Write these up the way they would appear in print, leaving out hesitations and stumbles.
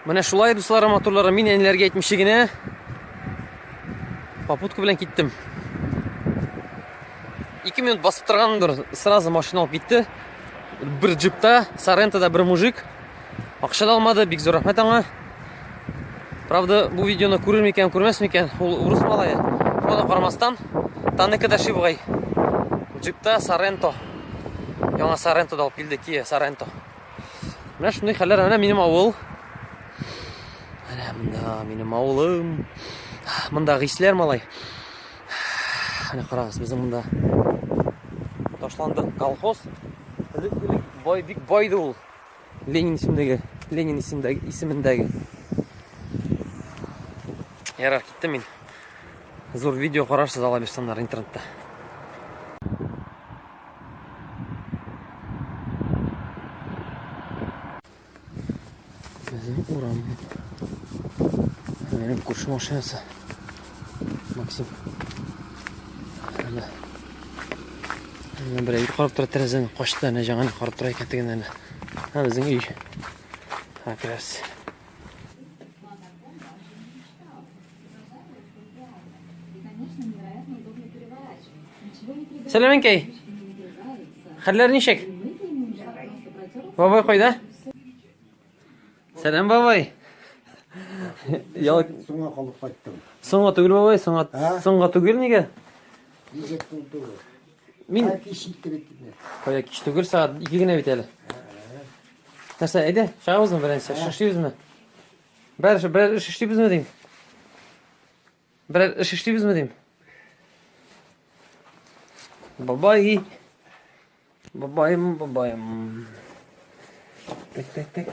Mana shulay do'stlar, motorlarga men enelerga aytmishligini попутка bilan ketdim. 2 minut bosib turgandir, сразу mashina olib ketdi. Bir jipda Sarento'da bir mujik ақшада olmadi. Bek zo'r rahmat anga. Правда, bu videoni ko'rarmikan, ko'rmasmikan? Ул урыс малайы. Shunga qaramasdan tannikida shibg'ay. Jipda Sarento. Yangi Sarento'da olib keldi, Kia Sarento. Mana shunday xalar, ana mening avul. Ana bunda mening avulim. Bunda g'ishlar malay. Ana qarasiz, bizning bunda Toshlandiq kolxoz. Bek boydi ul. Lenin ismidagi. Yarar ketdim men. Zo'r video qararsiz, ola bersanlar internetda. Bizim uram. Benim kurşun maşinası. Maksim. Bir qarab turib terazani qo'shdilarni, jag'ani qarab turay ketganlarni. Ha, bizning uy. Ha, kiras. Selam enkey. Xalar nishak? Babay qo'yda. Selam babay. Yo'q, So'nga qolib qaytdim. So'nga tugul babay, so'nga tugul nega? Men qo'ya kish tugul soat 2 gina bitadi. Narsa edi? Shag'ozmi birinchi? Shishibizmi? Bir ish ishlaybizmi deyim? Bir ish ishlaybizmi deyim? Babay. Babayım. Tak.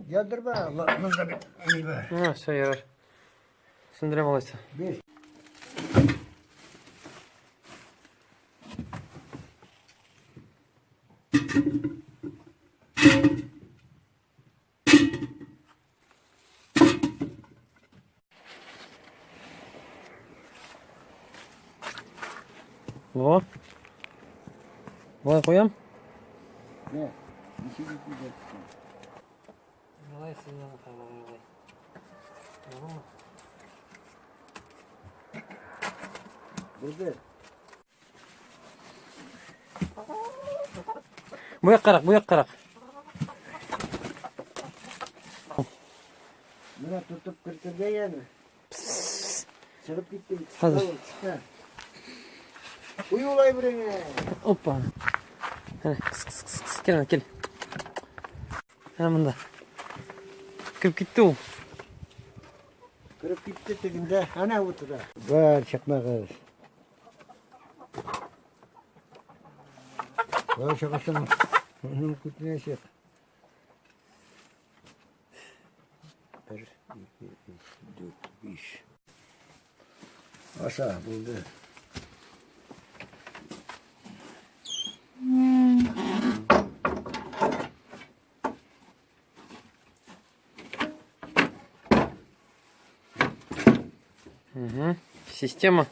Yadırma, Allah'ımızda bir iyi be. Ha, şey yarar. Sindirem olaysa. Bir. Bu. Vay koyam. Ne? Bir şey gitmeyecek. Olay sizden karar olay. Tamam mı? Burada. Bu yak karak. Buna tutup kırtırga yani. Çıkıp gittim. Hazır. Uyu olay buraya. Hoppa. Hadi kıs. Gel. Hemen bunda. Kırıp gitti o. Kırıp gitti teginde. Ana otura. Var çakma kız. Var şakasın. Onun kutuna şey. 1, 2, 3, 4, 5. Aşağı buldu. Hı. Sistema.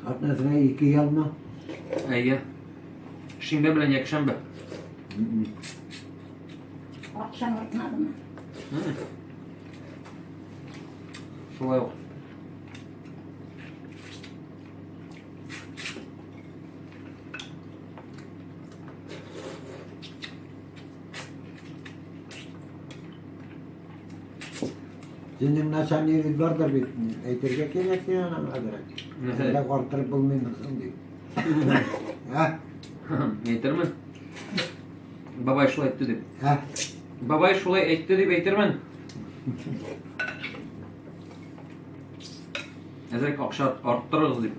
Atlasına 2 yalma. Ege. Şimbe bilen yakşambe. Akşam atmadım. Şolay ol. Senin naşan yeri vardır bir eğitirge kemersin anam adına. Mesela korkturup bulmaymışsın diye. Ha? Yetermen. Babay şolay etti deyip. Ha? Babay şolay etti deyip yetermen. Ezek akşat arttırırız deyip.